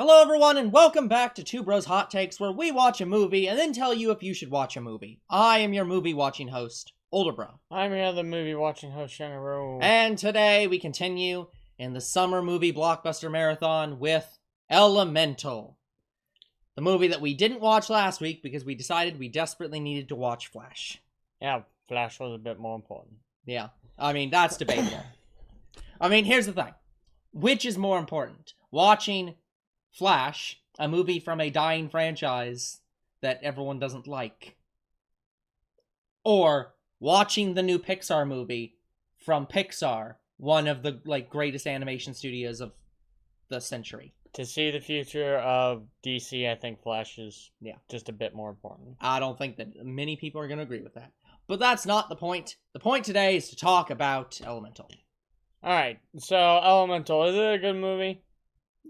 Hello everyone and welcome back to Two Bros Hot Takes, where we watch a movie and then tell you if you should watch a movie. I am your movie watching host, Older Bro. I'm your other movie watching host, General. And today we continue in the Summer Movie Blockbuster Marathon with Elemental. The movie that we didn't watch last week because we decided we desperately needed to watch Flash. Yeah, Flash was a bit more important. Yeah, I mean, that's debatable. I mean, here's the thing. Which is more important? Watching Flash, a movie from a dying franchise that everyone doesn't like, or watching the new Pixar movie from Pixar, one of the greatest animation studios of the century. To see the future of DC, I think Flash is just a bit more important. I don't think that many people are going to agree with that. But that's not the point. The point today is to talk about Elemental. Alright, so Elemental, is it a good movie?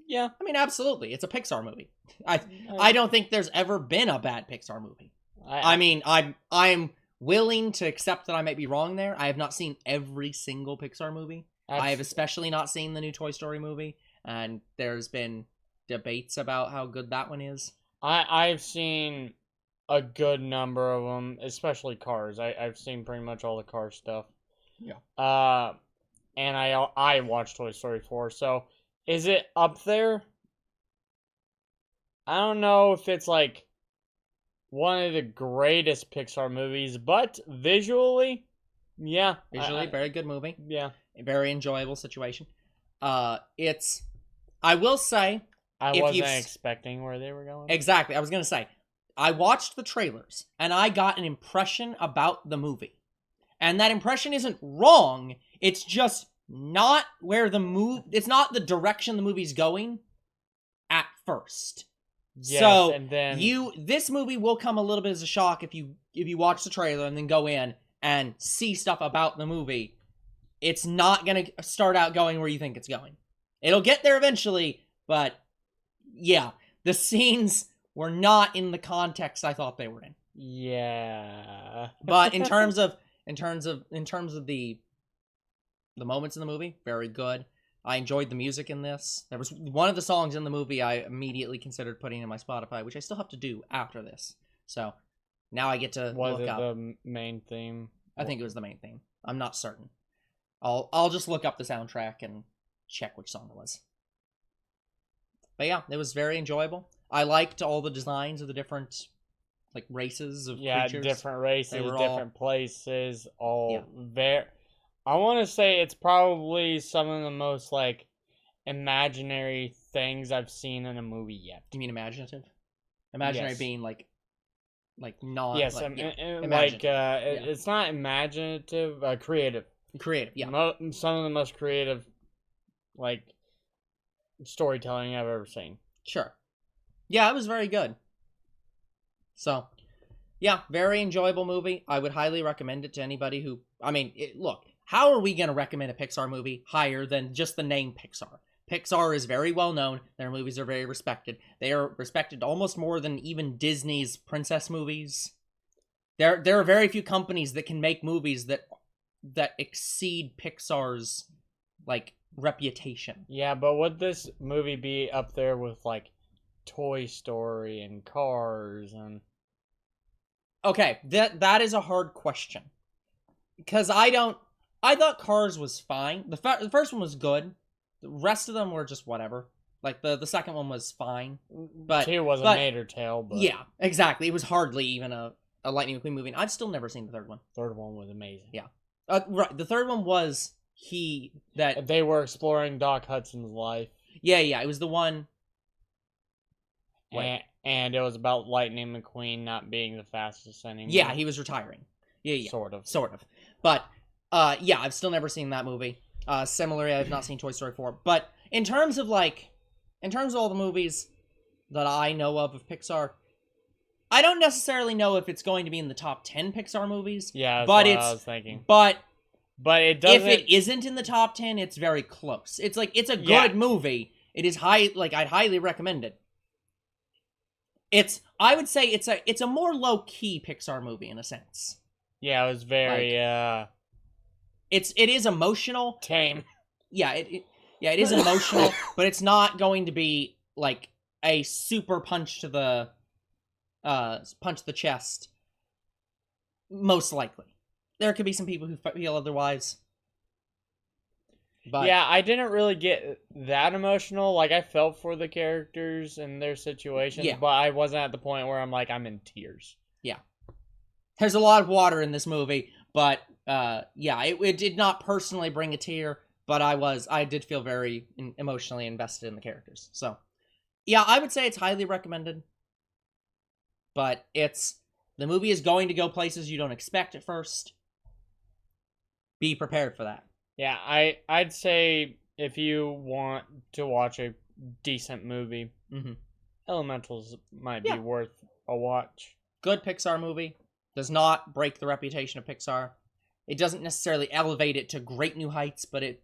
Yeah. I mean, absolutely. It's a Pixar movie. I don't think there's ever been a bad Pixar movie. I mean, I'm willing to accept that I might be wrong there. I have not seen every single Pixar movie. I have especially not seen the new Toy Story movie, and there's been debates about how good that one is. I've seen a good number of them, especially Cars. I've seen pretty much all the Cars stuff. Yeah. And I watched Toy Story 4, so is it up there? I don't know if it's like one of the greatest Pixar movies, but visually, yeah. Visually, very good movie. Yeah. A very enjoyable situation. I will say, I wasn't expecting where they were going. Exactly. I was going to say, I watched the trailers, and I got an impression about the movie. And that impression isn't wrong, it's just not where it's not the direction the movie's going at first. Yes, so and then this movie will come a little bit as a shock if you watch the trailer and then go in and see stuff about the movie. It's not gonna start out going where you think it's going. It'll get there eventually, but yeah, the scenes were not in the context I thought they were in. Yeah. But in terms of the moments in the movie, very good. I enjoyed the music in this. There was one of the songs in the movie I immediately considered putting in my Spotify, which I still have to do after this. So now I get to look up. Was it the main theme? I think it was the main theme. I'm not certain. I'll just look up the soundtrack and check which song it was. But yeah, it was very enjoyable. I liked all the designs of the different races of creatures. Yeah, different races, different places, all very... I want to say it's probably some of the most, imaginary things I've seen in a movie yet. Do you mean imaginative? Imaginary being, non... Yes, imaginative. It's not imaginative, creative. Creative, yeah. Some of the most creative, storytelling I've ever seen. Sure. Yeah, it was very good. So, yeah, very enjoyable movie. I would highly recommend it to anybody who... I mean, look... How are we going to recommend a Pixar movie higher than just the name Pixar? Pixar is very well known. Their movies are very respected. They are respected almost more than even Disney's princess movies. There are very few companies that can make movies that exceed Pixar's reputation. Yeah, but would this movie be up there with Toy Story and Cars and... Okay, that is a hard question. Because I thought Cars was fine. The first one was good. The rest of them were just whatever. The second one was fine. But 2 was a Mater Tale, but... Yeah, exactly. It was hardly even a Lightning McQueen movie. I've still never seen the third one. Third one was amazing. Yeah. Right. The third one was that... They were exploring Doc Hudson's life. Yeah. It was the one... And it was about Lightning McQueen not being the fastest anymore. Yeah, he was retiring. Yeah. Sort of. But... yeah, I've still never seen that movie. Similarly, I've not seen Toy Story 4. But in terms of all the movies that I know of Pixar, I don't necessarily know if it's going to be in the top 10 Pixar movies. Yeah, that's what I was thinking. But it doesn't... If it isn't in the top 10, it's very close. It's it's a good movie. It is I'd highly recommend it. I would say it's a more low-key Pixar movie in a sense. Yeah, it was very It is emotional. Tame. Yeah, it is emotional, but it's not going to be a super punch to the chest. Most likely. There could be some people who feel otherwise. But yeah, I didn't really get that emotional. Like, I felt for the characters and their situations, Yeah. but I wasn't at the point where I'm like, I'm in tears. Yeah. There's a lot of water in this movie, but yeah, it did not personally bring a tear, but I did feel very emotionally invested in the characters. So, yeah, I would say it's highly recommended. But the movie is going to go places you don't expect at first. Be prepared for that. Yeah, I'd say if you want to watch a decent movie, Elementals might be worth a watch. Good Pixar movie. Does not break the reputation of Pixar. It doesn't necessarily elevate it to great new heights, but it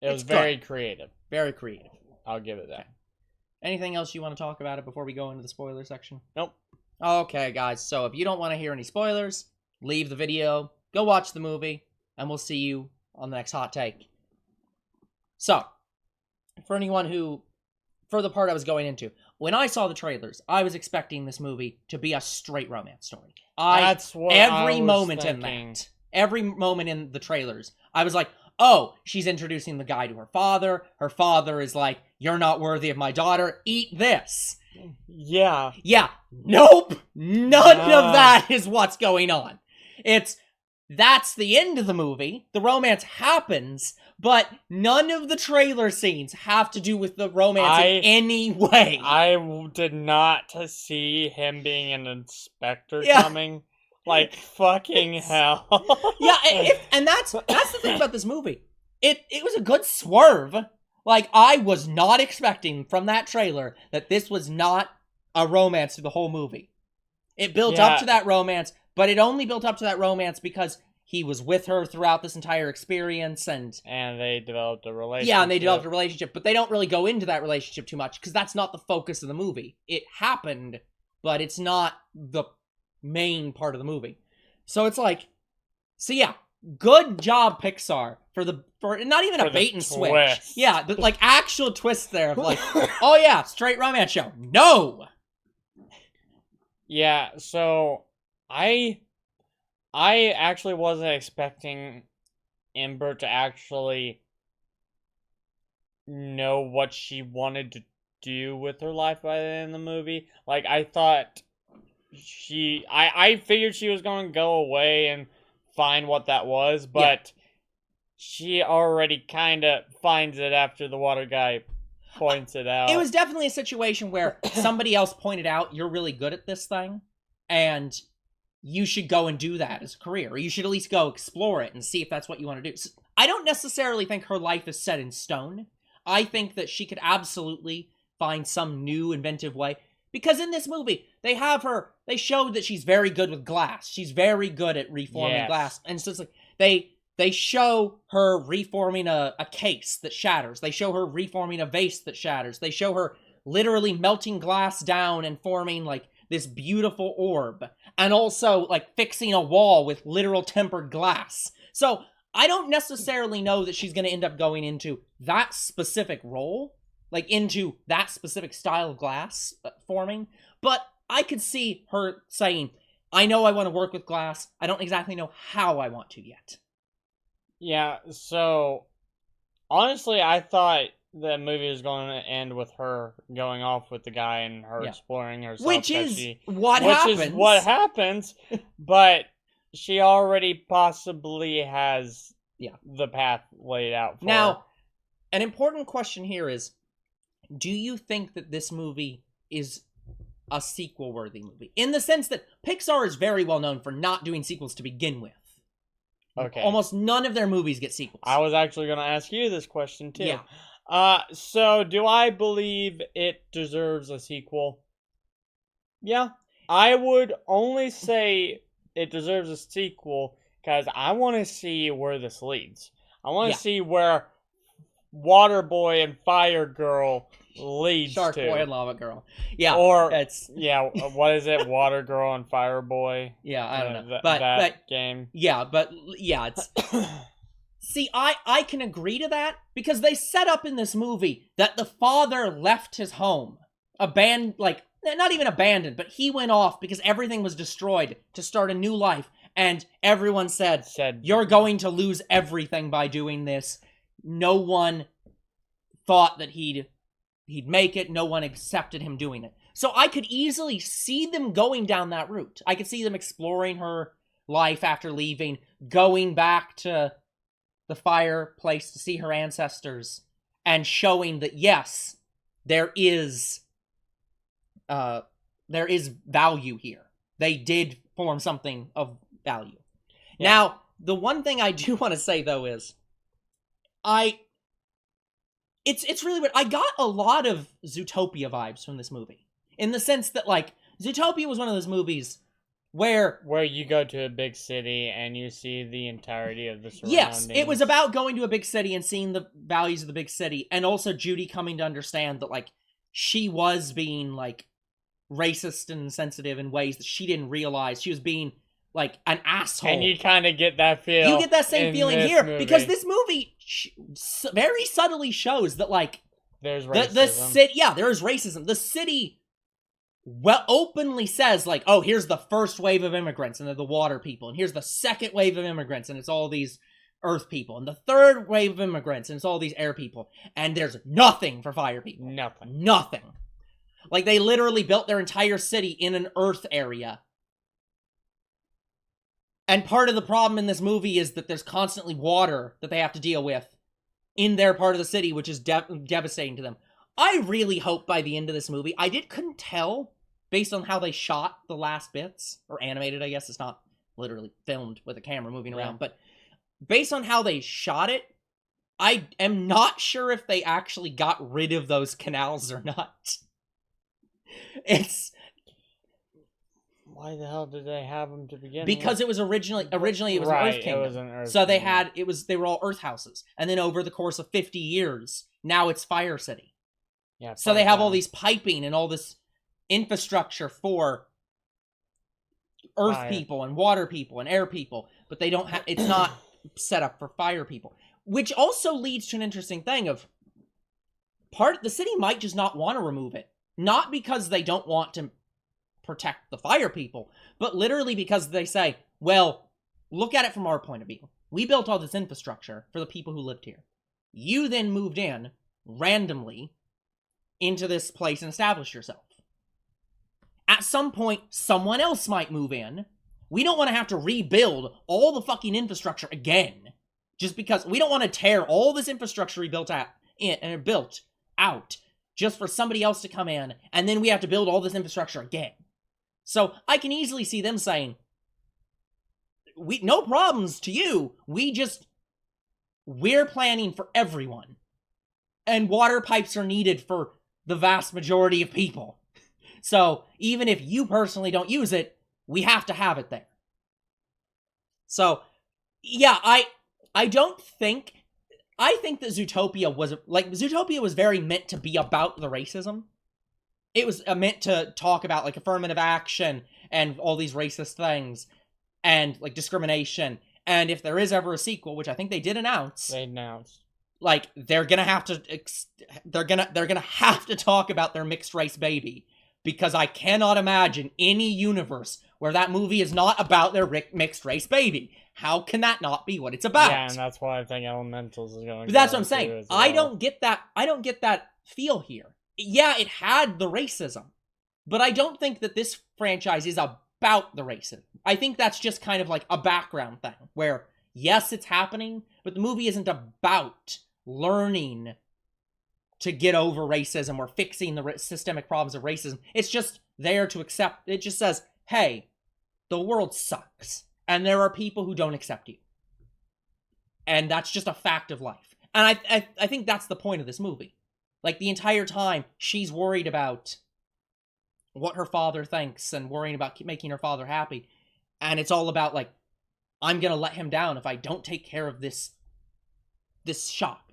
was very creative. Very creative. I'll give it that. Okay. Anything else you want to talk about it before we go into the spoiler section? Nope. Okay, guys. So if you don't want to hear any spoilers, leave the video, go watch the movie, and we'll see you on the next hot take. So, for the part I was going into, when I saw the trailers, I was expecting this movie to be a straight romance story. That's what every I was moment thinking. in that, every moment in the trailers, I was like, oh, she's introducing the guy to her father. Her father is like, you're not worthy of my daughter. Eat this. Yeah. Yeah. Nope. None of that is what's going on. That's the end of the movie. The romance happens, but none of the trailer scenes have to do with the romance in any way. I did not see him being an inspector coming. Like, fucking hell. Yeah, and that's the thing about this movie. It was a good swerve. Like, I was not expecting from that trailer that this was not a romance through the whole movie. It built up to that romance, but it only built up to that romance because he was with her throughout this entire experience, and they developed a relationship. Yeah, and they developed a relationship, but they don't really go into that relationship too much, because that's not the focus of the movie. It happened, but it's not the main part of the movie. So it's like, good job, Pixar, for not even a bait and switch. Yeah, like actual twist there of like, oh yeah, straight romance show. No! Yeah, so I actually wasn't expecting Amber to actually know what she wanted to do with her life by the end of the movie. Like, I thought I figured she was going to go away and find what that was, but she already kind of finds it after the water guy points it out. It was definitely a situation where somebody else pointed out, you're really good at this thing, and you should go and do that as a career, or you should at least go explore it and see if that's what you want to do. So I don't necessarily think her life is set in stone. I think that she could absolutely find some new inventive way, because in this movie, they showed that she's very good with glass. She's very good at reforming glass. And so it's like, they show her reforming a case that shatters. They show her reforming a vase that shatters. They show her literally melting glass down and forming, like, this beautiful orb. And also, like, fixing a wall with literal tempered glass. So, I don't necessarily know that she's going to end up going into that specific role. Like, into that specific style of glass forming. But I could see her saying, I know I want to work with glass. I don't exactly know how I want to yet. Yeah, so honestly, I thought the movie was going to end with her going off with the guy and her exploring herself. Which is what happens. But she already possibly has the path laid out for her. Now, an important question here is, do you think that this movie is a sequel-worthy movie? In the sense that Pixar is very well known for not doing sequels to begin with. Okay. Almost none of their movies get sequels. I was actually going to ask you this question, too. Yeah. So, do I believe it deserves a sequel? Yeah. I would only say it deserves a sequel because I want to see where this leads. I want to see where Water Boy and Fire Girl leads Shark to. Boy and Lava Girl. Yeah. Or, what is it? Water Girl and Fire Boy? Yeah, I don't know. That game. Yeah, it's... See, I can agree to that, because they set up in this movie that the father left his home not even abandoned, but he went off because everything was destroyed to start a new life. And everyone said, you're going to lose everything by doing this. No one thought that he'd make it. No one accepted him doing it. So I could easily see them going down that route. I could see them exploring her life after leaving, going back to the fireplace to see her ancestors, and showing that, yes, there is value here. They did form something of value. Yeah. Now, the one thing I do want to say, though, is it's really weird. I got a lot of Zootopia vibes from this movie, in the sense that, like, Zootopia was one of those movies where you go to a big city and you see the entirety of the surroundings. Yes, it was about going to a big city and seeing the values of the big city, and also Judy coming to understand that, like, she was being, like, racist and insensitive in ways that she didn't realize. She was being, like, an asshole. And you kind of get that feel. You get that same feeling here, because this movie very subtly shows that, like, there's racism. The city, yeah, there is racism. The city openly says, like, oh, here's the first wave of immigrants, and they're the water people, and here's the second wave of immigrants, and it's all these earth people, and the third wave of immigrants, and it's all these air people, and there's nothing for fire people. Nothing. Like, they literally built their entire city in an earth area. And part of the problem in this movie is that there's constantly water that they have to deal with in their part of the city, which is devastating to them. I really hope by the end of this movie, couldn't tell, based on how they shot the last bits, or animated, I guess, it's not literally filmed with a camera moving around, but based on how they shot it, I am not sure if they actually got rid of those canals or not. Why the hell did they have them to begin because with? It was originally it was an Earth Kingdom. It was an Earth so they were all Earth houses. And then over the course of 50 years, now it's Fire City. Yeah. So they have all these piping and all this infrastructure for Earth people and water people and air people, but they don't have it's not set up for fire people. Which also leads to an interesting thing of the city might just not want to remove it. Not because they don't want to protect the fire people, but literally because they say, well, look at it from our point of view. We built all this infrastructure for the people who lived here. You then moved in randomly into this place and established yourself. At some point, someone else might move in. We don't want to have to rebuild all the fucking infrastructure again. Just because we don't want to tear all this infrastructure we built out just for somebody else to come in, and then we have to build all this infrastructure again. So I can easily see them saying, no problems to you. We're planning for everyone. And water pipes are needed for the vast majority of people. So even if you personally don't use it, we have to have it there. So, yeah, I think that Zootopia was very meant to be about the racism. It was meant to talk about, like, affirmative action and all these racist things and, like, discrimination. And if there is ever a sequel, which I think they did announce, like, they're gonna have to talk about their mixed race baby, because I cannot imagine any universe where that movie is not about their mixed race baby. How can that not be what it's about? Yeah, and that's why I think Elementals is going. But that's what I'm saying. Well. I don't get that feel here. Yeah, it had the racism, but I don't think that this franchise is about the racism. I think that's just kind of like a background thing where, yes, it's happening, but the movie isn't about learning to get over racism or fixing the systemic problems of racism. It's just there to accept. It just says, hey, the world sucks, and there are people who don't accept you. And that's just a fact of life. And I think that's the point of this movie. Like, the entire time, she's worried about what her father thinks and worrying about making her father happy. And it's all about, like, I'm going to let him down if I don't take care of this shop.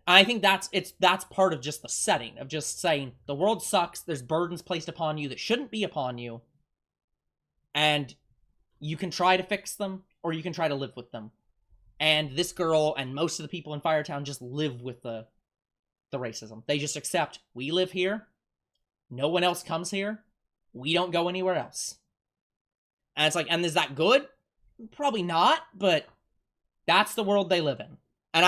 And I think that's part of just the setting, of just saying, the world sucks, there's burdens placed upon you that shouldn't be upon you, and you can try to fix them, or you can try to live with them. And this girl and most of the people in Firetown just live with the racism. They just accept, we live here, no one else comes here. We don't go anywhere else. And it's like, and is that good? Probably not, but that's the world they live in. And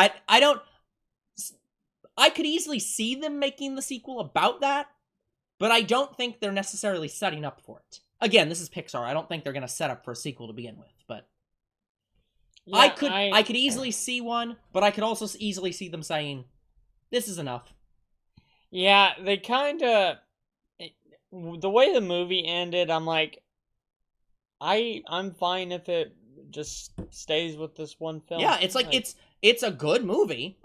I could easily see them making the sequel about that, but I don't think they're necessarily setting up for it. Again, this is Pixar. I don't think they're going to set up for a sequel to begin with, but yeah, I could easily see one, but I could also easily see them saying, this is enough. Yeah, they kind of, the way the movie ended, I'm like, I'm fine if it just stays with this one film. Yeah, it's like it's a good movie.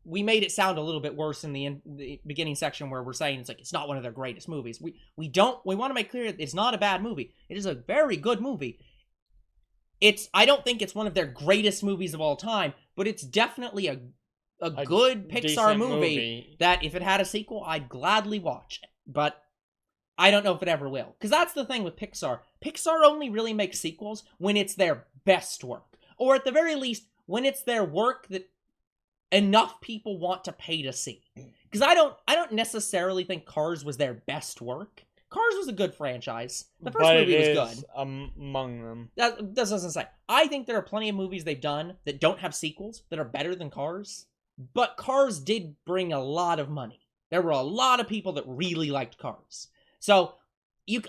We made it sound a little bit worse in the beginning section where we're saying it's like it's not one of their greatest movies. We want to make clear it's not a bad movie. It is a very good movie. I don't think it's one of their greatest movies of all time, but it's definitely a good Pixar movie that if it had a sequel, I'd gladly watch it. But I don't know if it ever will. Because that's the thing with Pixar. Pixar only really makes sequels when it's their best work. Or at the very least, when it's their work that enough people want to pay to see. Because I don't necessarily think Cars was their best work. Cars was a good franchise. The first movie was good. Among them. That doesn't say. I think there are plenty of movies they've done that don't have sequels that are better than Cars. But Cars did bring a lot of money. There were a lot of people that really liked Cars. So,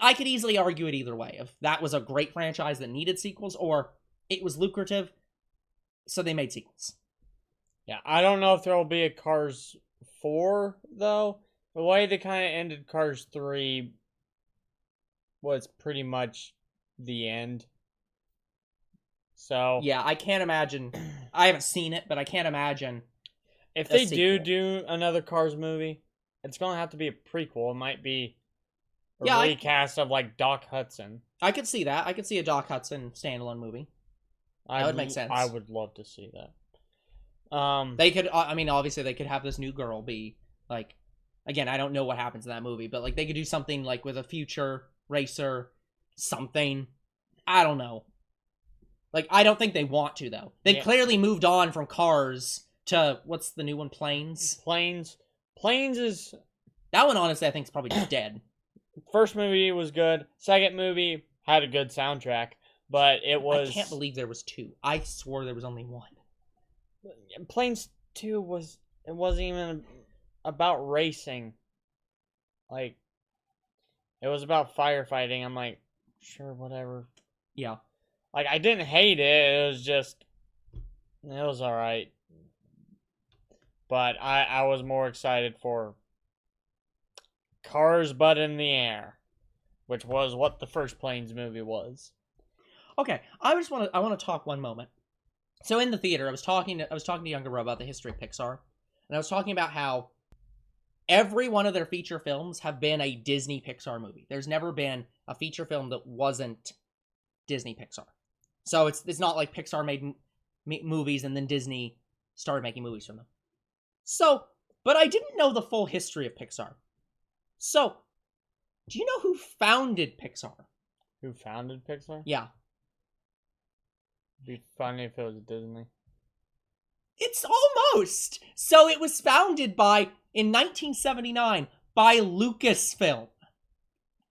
I could easily argue it either way. If that was a great franchise that needed sequels, or it was lucrative, so they made sequels. Yeah, I don't know if there will be a Cars 4, though. The way they kind of ended Cars 3 was pretty much the end. So... yeah, I can't imagine... I haven't seen it, but I can't imagine... if they do another Cars movie, it's going to have to be a prequel. It might be... a recast of like Doc Hudson. I could see that. I could see a Doc Hudson standalone movie. That would make sense. I would love to see that. They could. I mean, obviously, they could have this new girl be like. Again, I don't know what happens in that movie, but like they could do something like with a future racer, something. I don't know. Like I don't think they want to though. They clearly moved on from Cars to what's the new one? Planes. Planes is that one. Honestly, I think is probably just dead. First movie was good. Second movie had a good soundtrack, but it was... I can't believe there was two. I swore there was only one. Planes 2 it wasn't even about racing. Like, it was about firefighting. I'm like, sure, whatever. Yeah. Like, I didn't hate it. It was just... it was alright. But I was more excited for... Cars But in the Air, which was what the first Planes movie was. Okay, I want to talk one moment. So in the theater, I was talking to Younger Bro about the history of Pixar, and I was talking about how every one of their feature films have been a Disney Pixar movie. There's never been a feature film that wasn't Disney Pixar. So it's not like Pixar made movies and then Disney started making movies from them. So, but I didn't know the full history of Pixar. So, do you know who founded Pixar? Who founded Pixar? Yeah. It'd be funny if it was Disney. It's almost! So it was founded in 1979, by Lucasfilm.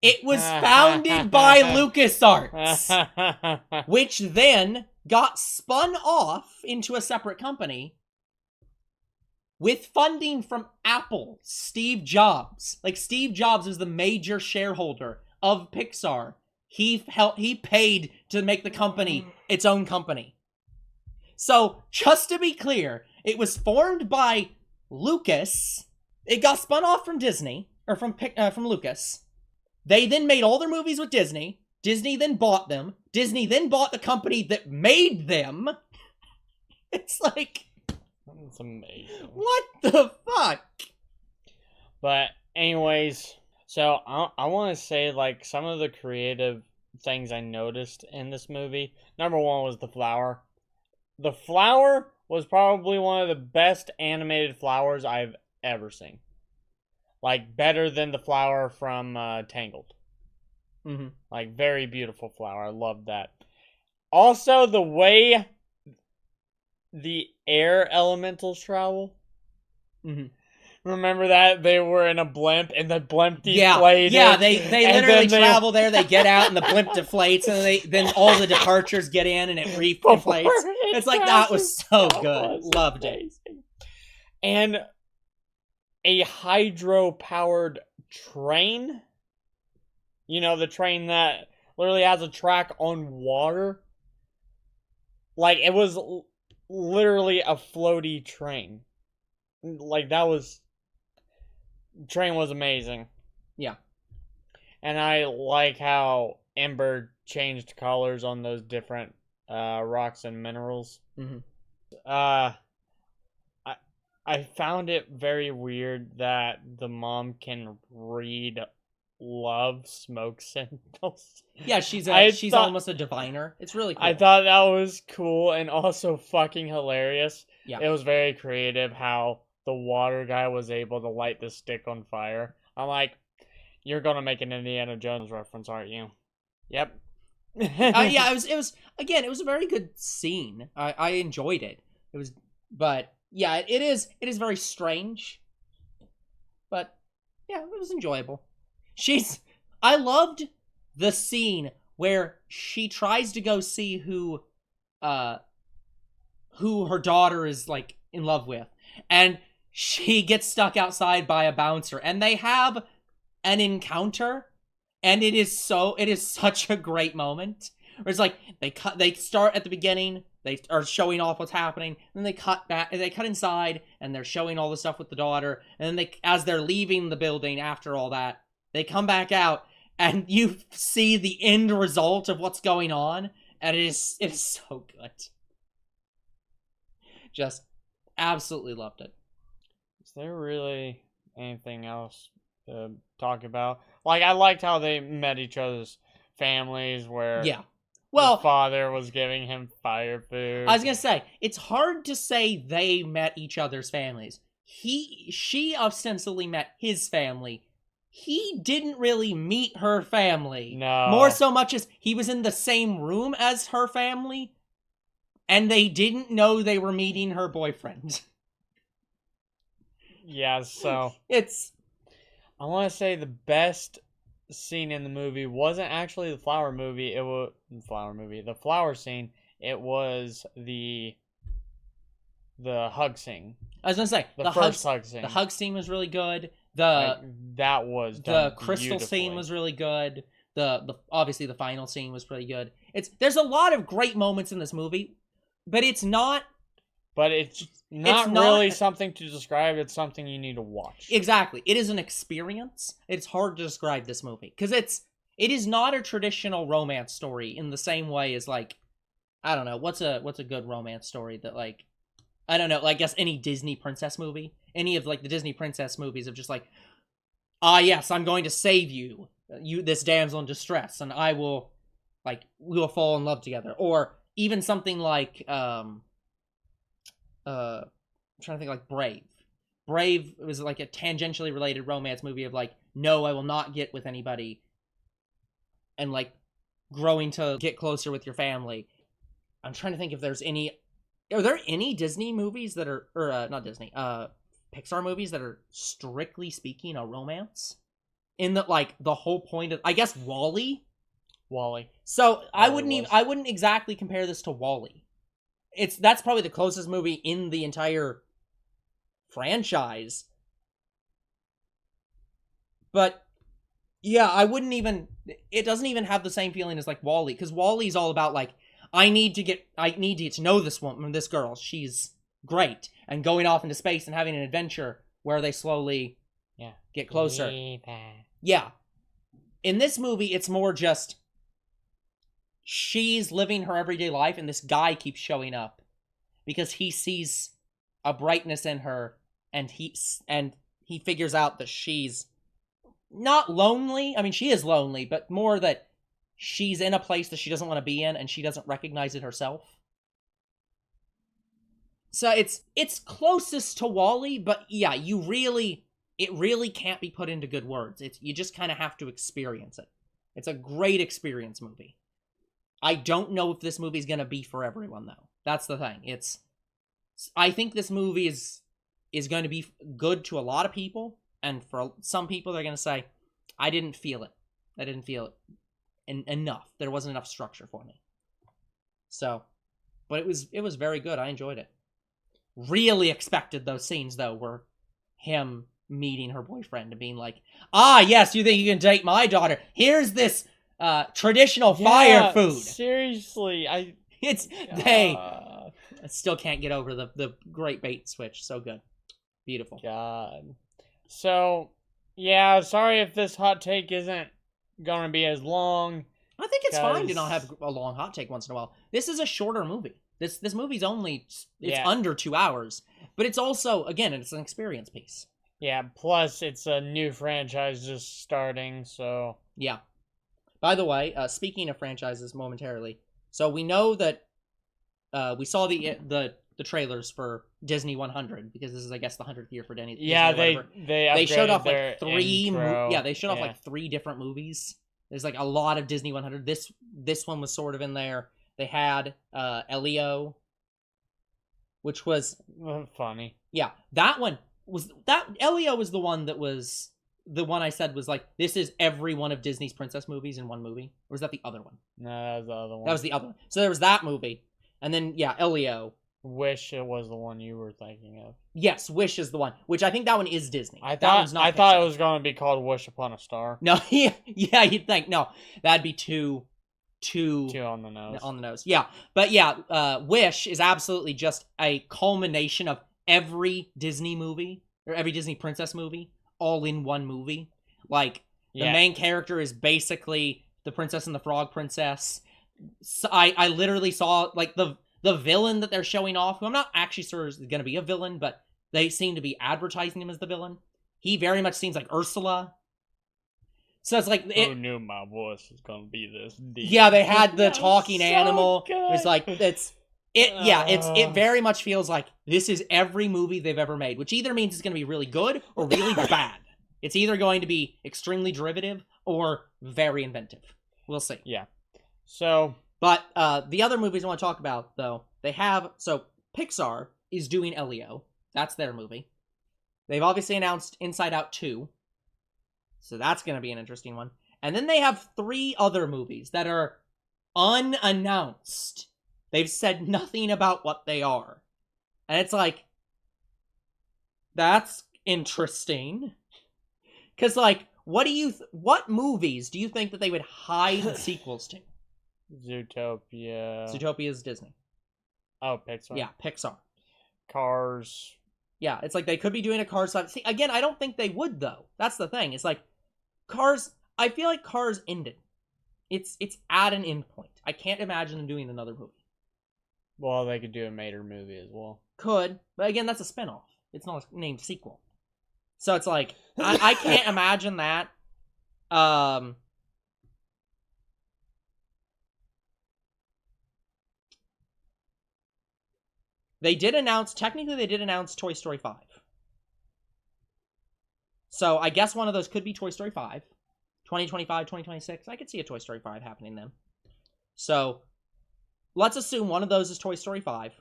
It was founded by LucasArts, which then got spun off into a separate company with funding from Apple, Steve Jobs. Like, Steve Jobs is the major shareholder of Pixar. He paid to make the company its own company. So, just to be clear, it was formed by Lucas. It got spun off from Disney, or from Lucas. They then made all their movies with Disney. Disney then bought them. Disney then bought the company that made them. It's like... It's amazing. What the fuck? But anyways, so I want to say like some of the creative things I noticed in this movie. Number one was the flower. The flower was probably one of the best animated flowers I've ever seen. Like better than the flower from Tangled. Mm-hmm. Like very beautiful flower. I love that. Also the way the air elementals travel. Mm-hmm. Remember that they were in a blimp and the blimp Yeah, deflated. yeah, they literally then travel there. They get out and the blimp deflates, and then all the departures get in and it Before reflates. it It's like that was so crashes. good. Was Loved it. amazing. And a hydro-powered train. You know, the train that literally has a track on water. Like, it was literally a floaty train. Like, train was amazing. Yeah. And I like how Ember changed colors on those different rocks and minerals. Mm-hmm. I found it very weird that the mom can read love smoke signals. Yeah, she's almost a diviner. It's really cool. I thought that was cool and also fucking hilarious. Yeah. It was very creative how the water guy was able to light the stick on fire. I'm like, you're gonna make an Indiana Jones reference, aren't you? Yep. Yeah, it was a very good scene. I enjoyed it. But yeah, it is very strange. But yeah, it was enjoyable. I loved the scene where she tries to go see who her daughter is like in love with, and she gets stuck outside by a bouncer, and they have an encounter, and it is such a great moment. Where it's like they start at the beginning, they are showing off what's happening, and then they cut back, they cut inside, and they're showing all the stuff with the daughter, and then as they're leaving the building after all that, they come back out, and you see the end result of what's going on, and it is so good. Just absolutely loved it. Is there really anything else to talk about? Like, I liked how they met each other's families, where the father was giving him fire food. I was gonna say, it's hard to say they met each other's families. She ostensibly met his family. He didn't really meet her family. No. More so much as he was in the same room as her family, and they didn't know they were meeting her boyfriend. Yeah, so I want to say the best scene in the movie wasn't actually the flower scene. It was the hug scene. I was gonna say the first hug scene. The hug scene was really good. That was done the crystal scene was really good. The obviously the final scene was pretty good. There's a lot of great moments in this movie, but it's not really something to describe. It's something you need to watch. Exactly. It is an experience. It's hard to describe this movie because it is not a traditional romance story in the same way as, like, I don't know, what's a good romance story that, like, I don't know, I guess any Disney princess movie, any of, like, the Disney princess movies of just like, yes, I'm going to save you, this damsel in distress, and we will fall in love together. Or even something like I'm trying to think, like Brave. Brave was like a tangentially related romance movie of like, no, I will not get with anybody, and like growing to get closer with your family. I'm trying to think if there's any. Are there any Disney movies that are, or not Disney, Pixar movies that are strictly speaking a romance? In that, like, the whole point of, I guess, WALL-E. So I wouldn't exactly compare this to WALL-E. That's probably the closest movie in the entire franchise. But yeah, it doesn't even have the same feeling as like WALL-E, because WALL-E's all about like, I need to get to know this woman, this girl. She's great. And going off into space and having an adventure where they slowly get closer. Yeah. In this movie, it's more just she's living her everyday life, and this guy keeps showing up because he sees a brightness in her, and he figures out that she's not lonely. I mean, she is lonely, but more that she's in a place that she doesn't want to be in, and she doesn't recognize it herself. So it's closest to WALL-E, but yeah, it really can't be put into good words. You just kind of have to experience it. It's a great experience movie. I don't know if this movie's gonna be for everyone, though. That's the thing. I think this movie is is going to be good to a lot of people, and for some people they're going to say, I didn't feel it. I didn't feel it enough. There wasn't enough structure for me. So, but it was very good. I enjoyed it. Really expected those scenes though, were him meeting her boyfriend and being like, ah, yes, you think you can date my daughter? Here's this traditional fire food. Seriously, they still can't get over the great bait switch. So good. Beautiful. God. So, yeah, sorry if this hot take isn't gonna be as long. I think it's fine to not have a long hot take once in a while. This is a shorter movie. This movie's it's under 2 hours, but it's also, again, it's an experience piece. Yeah, plus it's a new franchise just starting, so... Yeah. By the way, speaking of franchises momentarily, so we know that we saw the trailers for Disney 100, because this is, I guess, the 100th year for Disney. Yeah, they showed off their like three. They showed off yeah. like 3 different movies. There's like a lot of Disney 100. This one was sort of in there. They had Elio, which was funny. Yeah, Elio was the one that was the one I said was like, this is every one of Disney's princess movies in one movie. Or was that the other one? No, that was the other one. That was the other one. So there was that movie, and then Elio. Wish it was the one you were thinking of. Yes, Wish is the one. Which I think that one is Disney. I thought it was going to be called Wish Upon a Star. No, yeah, you'd think no, that'd be too on the nose. On the nose, yeah. But Wish is absolutely just a culmination of every Disney movie or every Disney princess movie all in one movie. Like the main character is basically the Princess and the Frog Princess. So I literally saw like the villain that they're showing off, who I'm not actually sure is going to be a villain, but they seem to be advertising him as the villain. He very much seems like Ursula. So it's like... Who knew my voice was going to be this deep? Yeah, they had the talking so animal. Good. It was like, it very much feels like this is every movie they've ever made, which either means it's going to be really good or really bad. It's either going to be extremely derivative or very inventive. We'll see. Yeah. So... But the other movies I want to talk about, though, Pixar is doing Elio. That's their movie. They've obviously announced Inside Out 2. So that's going to be an interesting one. And then they have 3 other movies that are unannounced. They've said nothing about what they are. And it's like, that's interesting. Because, like, what movies do you think that they would hide sequels to? Zootopia. Zootopia is Disney. Oh, Pixar. Yeah, Pixar. Cars. Yeah, it's like they could be doing a Cars side. See, again, I don't think they would, though. That's the thing. It's like Cars. I feel like Cars ended. It's at an end point. I can't imagine them doing another movie. Well, they could do a Mater movie as well. Could, but again, that's a spinoff. It's not a named sequel. So it's like I can't imagine that. They did announce Toy Story 5. So I guess one of those could be Toy Story 5. 2025, 2026. I could see a Toy Story 5 happening then. So let's assume one of those is Toy Story 5.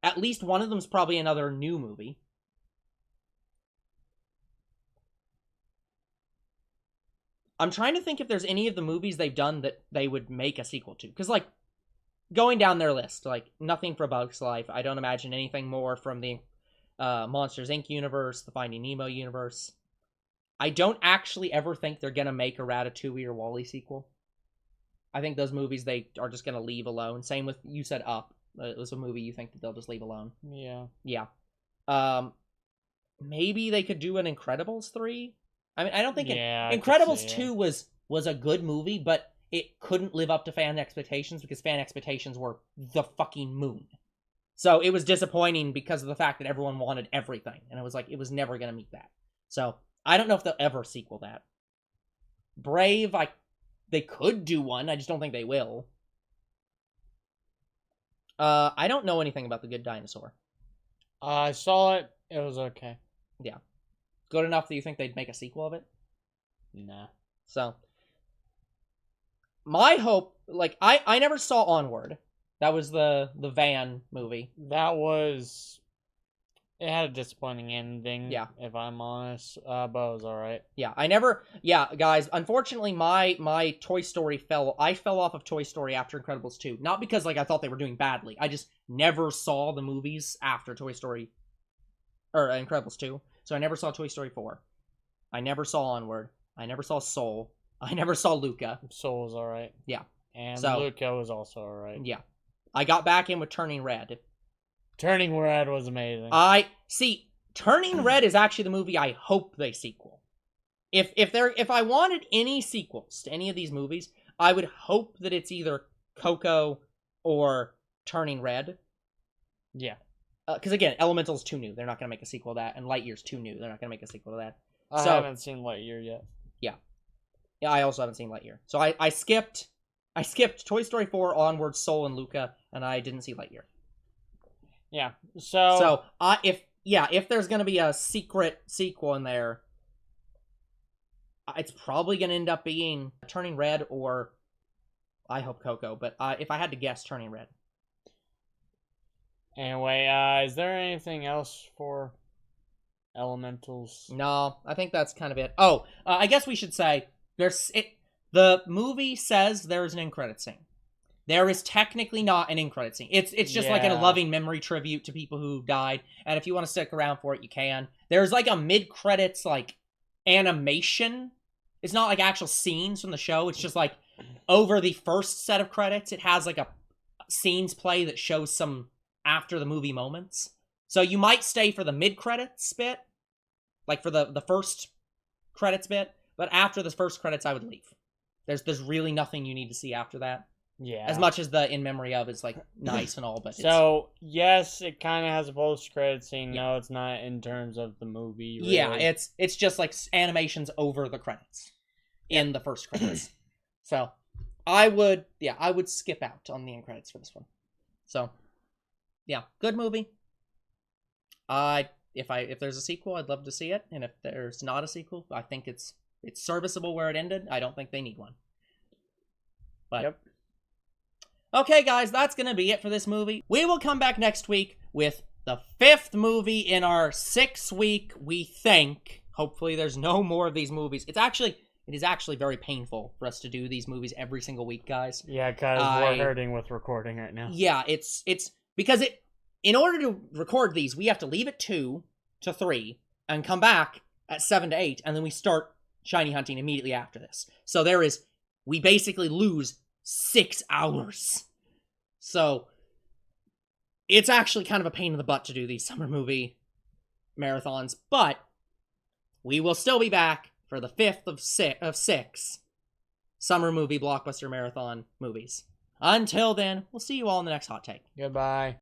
At least one of them is probably another new movie. I'm trying to think if there's any of the movies they've done that they would make a sequel to. Because, like, going down their list, like, nothing for Bug's Life. I don't imagine anything more from the Monsters, Inc. universe, the Finding Nemo universe. I don't actually ever think they're going to make a Ratatouille or WALL-E sequel. I think those movies they are just going to leave alone. Same with, you said Up. It was a movie you think that they'll just leave alone. Yeah. Yeah. Maybe they could do an Incredibles 3? I mean, I don't think Incredibles 2 was a good movie, but it couldn't live up to fan expectations because fan expectations were the fucking moon. So it was disappointing because of the fact that everyone wanted everything. And it was like, it was never going to meet that. So I don't know if they'll ever sequel that. Brave, they could do one. I just don't think they will. I don't know anything about The Good Dinosaur. I saw it. It was okay. Yeah. Good enough that you think they'd make a sequel of it? Nah. So, my hope, like, I never saw Onward. That was the van movie. That was It had a disappointing ending. Yeah. If I'm honest, but it was all right. Yeah, guys, unfortunately my Toy Story I fell off of Toy Story after Incredibles 2. Not because like I thought they were doing badly. I just never saw the movies after Toy Story or Incredibles 2. So I never saw Toy Story 4. I never saw Onward. I never saw Soul. I never saw Luca. Soul was all right. Yeah. And So- Luca was also all right. Yeah. I got back in with Turning Red. Turning Red was amazing. Turning Red is actually the movie I hope they sequel. If I wanted any sequels to any of these movies, I would hope that it's either Coco or Turning Red. Yeah. Because again, Elemental's too new. They're not going to make a sequel to that. And Lightyear's too new. They're not going to make a sequel to that. I So- haven't seen Lightyear yet. Yeah, I also haven't seen Lightyear. So I skipped Toy Story 4, Onward, Soul, and Luca, and I didn't see Lightyear. Yeah. So if there's gonna be a secret sequel in there, it's probably gonna end up being Turning Red or I hope Coco. But if I had to guess, Turning Red. Anyway, is there anything else for Elementals? No, I think that's kind of it. Oh, I guess we should say the movie says there's an end credit scene. There is technically not an end credit scene. It's just like a Yeah. loving memory tribute to people who died. And if you want to stick around for it, you can. There's like a mid-credits like animation. It's not like actual scenes from the show. It's just like over the first set of credits, it has like a scenes play that shows some after the movie moments. So you might stay for the mid-credits bit, like for the first credits bit, but after the first credits, I would leave. There's really nothing you need to see after that. Yeah. As much as the in memory of is like nice and all, but So yes, it kind of has a post-credit scene. No, it's not in terms of the movie. Really. yeah, it's just like animations over the credits in the first credits. So I would skip out on the end credits for this one. So yeah, good movie. If there's a sequel, I'd love to see it, and if there's not a sequel, I think it's serviceable where it ended. I don't think they need one. But Yep. Okay, guys, that's going to be it for this movie. We will come back next week with the 5th movie in our 6-week, we think. Hopefully there's no more of these movies. It is actually very painful for us to do these movies every single week, guys. Yeah, because we're hurting with recording right now. Yeah, it's because in order to record these, we have to leave at 2 to 3 and come back at 7 to 8, and then we start shiny hunting immediately after this. So we basically lose 6 hours. So it's actually kind of a pain in the butt to do these summer movie marathons, but we will still be back for the 5th of 6 Summer Movie Blockbuster Marathon movies. Until then, we'll see you all in the next hot take. Goodbye.